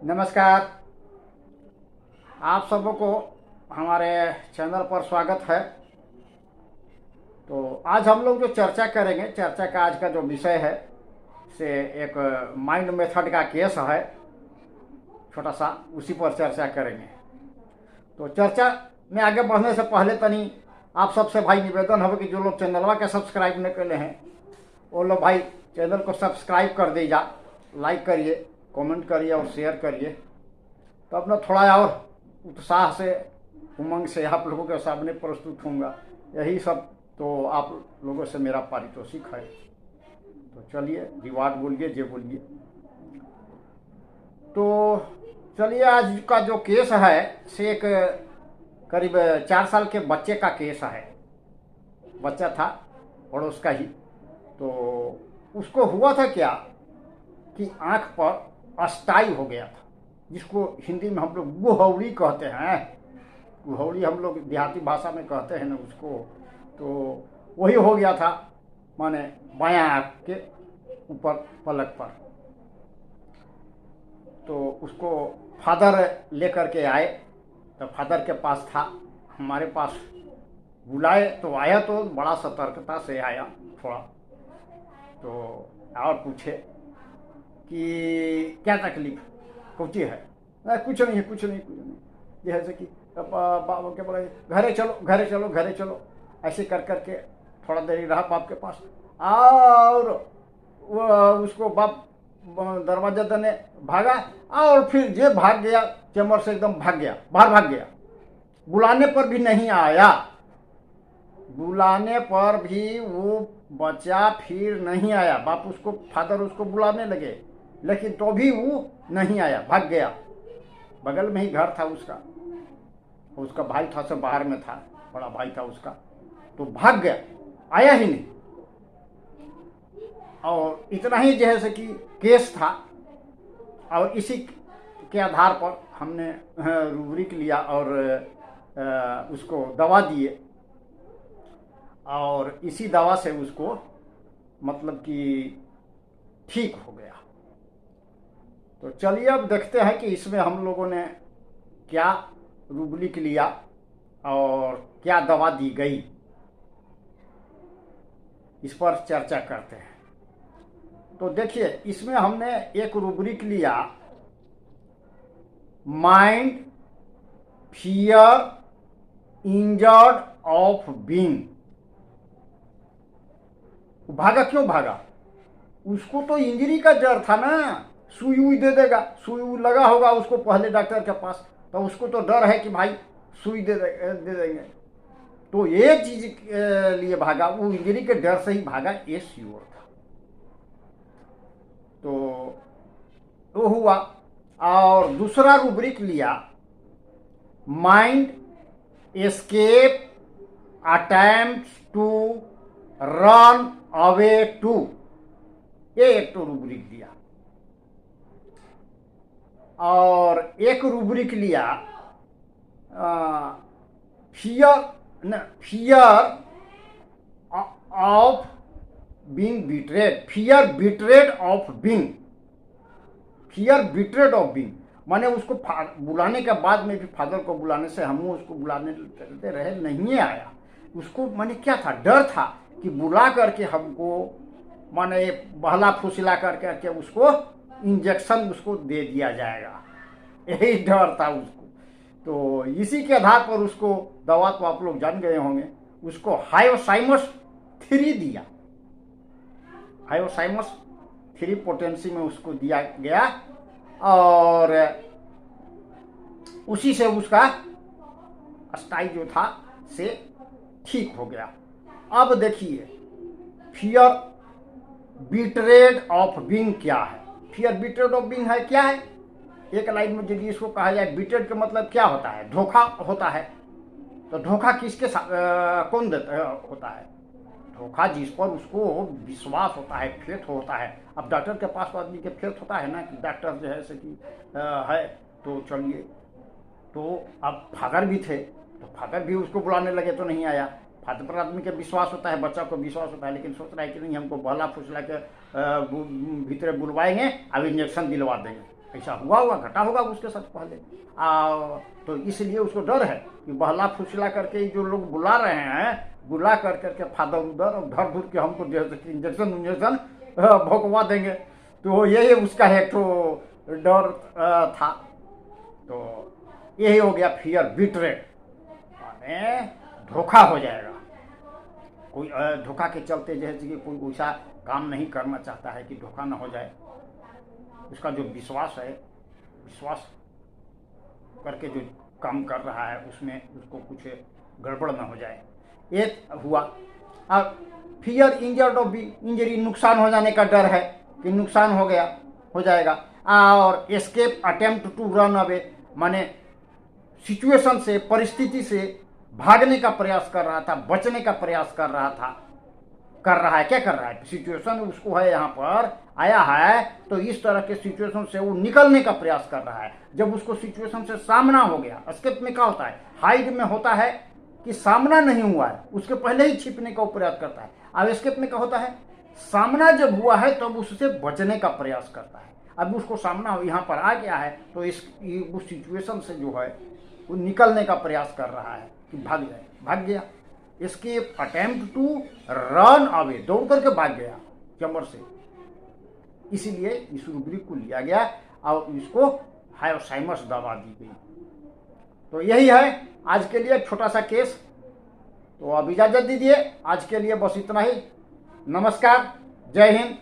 नमस्कार। आप सबों को हमारे चैनल पर स्वागत है। तो आज हम लोग जो चर्चा करेंगे, चर्चा का आज का जो विषय है से एक माइंड मेथड का केस है, छोटा सा, उसी पर चर्चा करेंगे। तो चर्चा में आगे बढ़ने से पहले तनी आप सबसे भाई निवेदन है कि जो लोग चैनलवा के सब्सक्राइब नहीं कर हैं वो लोग भाई चैनल को सब्सक्राइब कर दीजा, लाइक करिए, कमेंट करिए और शेयर करिए। तो अपना थोड़ा और उत्साह से, उमंग से आप लोगों के सामने प्रस्तुत होऊंगा। यही सब तो आप लोगों से मेरा पारितोषिक है। तो चलिए, रिवार्ड बोलिए, जे बोलिए। तो चलिए, आज का जो केस है से एक करीब 4 साल के बच्चे का केस है। बच्चा था पड़ोस का ही। तो उसको हुआ था क्या कि आंख पर अस्थाई हो गया था, जिसको हिंदी में हम लोग गुहौली कहते हैं। गुहौली हम लोग देहाती भाषा में कहते हैं ना उसको। तो वही हो गया था, माने बायां आंख के ऊपर पलक पर। तो उसको फादर लेकर के आए। तो फादर के पास था, हमारे पास बुलाए तो आया, तो बड़ा सतर्कता से आया थोड़ा। तो और पूछे कि क्या तकलीफ, कुछ है? कुछ नहीं है, कुछ नहीं, कुछ नहीं। जैसे कि बाबा के बोले घरे चलो, घरे चलो, घरे चलो, ऐसे कर करके थोड़ा देर रहा बाप के पास। और वो उसको बाप दरवाजा देने भागा, और फिर जे भाग गया, चैम्बर से एकदम भाग गया, बाहर भाग गया। बुलाने पर भी नहीं आया। बुलाने पर भी वो बच्चा फिर नहीं आया। बाप उसको, फादर उसको बुलाने लगे, लेकिन तो भी वो नहीं आया, भाग गया। बगल में ही घर था उसका, उसका भाई था, सब बाहर में था, बड़ा भाई था उसका। तो भाग गया, आया ही नहीं। और इतना ही जैसे कि केस था। और इसी के आधार पर हमने रूब्रिक लिया और उसको दवा दिए, और इसी दवा से उसको मतलब कि ठीक हो गया। तो चलिए अब देखते हैं कि इसमें हम लोगों ने क्या रूब्रिक लिया और क्या दवा दी गई, इस पर चर्चा करते हैं। तो देखिए, इसमें हमने एक रूब्रिक लिया, mind fear injured of being. भागा क्यों भागा? उसको तो इंजरी का डर था ना, सुई उई दे देगा, सुई उई लगा होगा उसको पहले डॉक्टर के पास, तो उसको तो डर है कि भाई सुई दे देंगे। तो एक चीज लिए भागा, वो इंजरी के डर से ही भागा, ये श्योर था। तो वो हुआ। और दूसरा रूब्रिक लिया, mind escape attempts to run away to. ये एक तो रूब्रिक दिया। और एक रूब्रिक लिया, fear of being betrayed, fear betrayed of being, fear betrayed of being. माने उसको बुलाने के बाद में भी, फादर को बुलाने से हम उसको बुलाने करते रहे, नहीं आया। उसको माने क्या था, डर था कि बुला करके हमको माने बहला फुसला करके उसको इंजेक्शन उसको दे दिया जाएगा, यही डर था उसको। तो इसी के आधार पर उसको दवा तो आप लोग जान गए होंगे, उसको हायोसाइमस 3 दिया। हायोसाइमस 3 पोटेंसी में उसको दिया गया, और उसी से उसका अस्थाई जो था से ठीक हो गया। अब देखिए, फियर बिट्रेड ऑफ बीइंग क्या है? फियर बिट्रेड ऑफ बीइंग है क्या है? एक लाइन में यदि इसको कहा जाए, बिट्रेड का मतलब क्या होता है? धोखा होता है। तो धोखा किसके साथ कौन देता होता है? धोखा जिस पर उसको विश्वास होता है, फेथ होता है। अब डॉक्टर के पास तो आदमी के फेथ होता है ना कि डॉक्टर जो है कि है, तो चलिए। तो अब फादर भी थे, तो फादर भी उसको बुलाने लगे तो नहीं आया। फादर पर आदमी का विश्वास होता है, बच्चा को विश्वास होता है, लेकिन सोच रहा है कि नहीं, हमको बहला फुसला के भीतर बुलवाएंगे, अब इंजेक्शन दिलवा देंगे। ऐसा हुआ होगा, घटा होगा उसके साथ पहले। तो इसलिए उसको डर है कि बहला फुसला करके जो लोग बुला रहे हैं, बुला कर करके फादर उधर और धर धुर के हमको इंजेक्शन उंजेक्शन भोंकवा देंगे। तो यही उसका है तो डर था। तो यही हो गया फियर बिट्रेड, माने धोखा हो जाएगा। कोई धोखा के चलते जैसे कि कोई वैसा काम नहीं करना चाहता है कि धोखा ना हो जाए। उसका जो विश्वास है, विश्वास करके जो काम कर रहा है उसमें उसको कुछ गड़बड़ ना हो जाए, एक हुआ। अब फियर इंजर्ड ऑफ इंजरी, नुकसान हो जाने का डर है कि नुकसान हो गया, हो जाएगा। और escape attempt to run away, माने सिचुएशन से, परिस्थिति से भागने का प्रयास कर रहा था, बचने का प्रयास कर रहा था, कर रहा है। क्या कर रहा है? सिचुएशन उसको है, यहाँ पर आया है तो इस तरह के सिचुएशन से वो निकलने का प्रयास कर रहा है। जब उसको सिचुएशन से सामना हो गया, एस्केप में क्या होता है, हाइड में होता है कि सामना नहीं हुआ है, उसके पहले ही छिपने का प्रयास करता है। अब एस्केप में क्या होता है, सामना जब हुआ है तब उससे बचने का प्रयास करता है। अब उसको सामना यहाँ पर आ गया है तो उस सिचुएशन से जो है वो निकलने का प्रयास कर रहा है कि भाग जाए, भाग गया। Escape attempt to run away, दौड़ करके भाग गया चैम्बर से। इसीलिए इस रूब्रिक को लिया गया और इसको हायोसाइमस दवा दी गई। तो यही है आज के लिए छोटा सा केस। तो अब इजाजत दीजिए, आज के लिए बस इतना ही। नमस्कार, जय हिंद।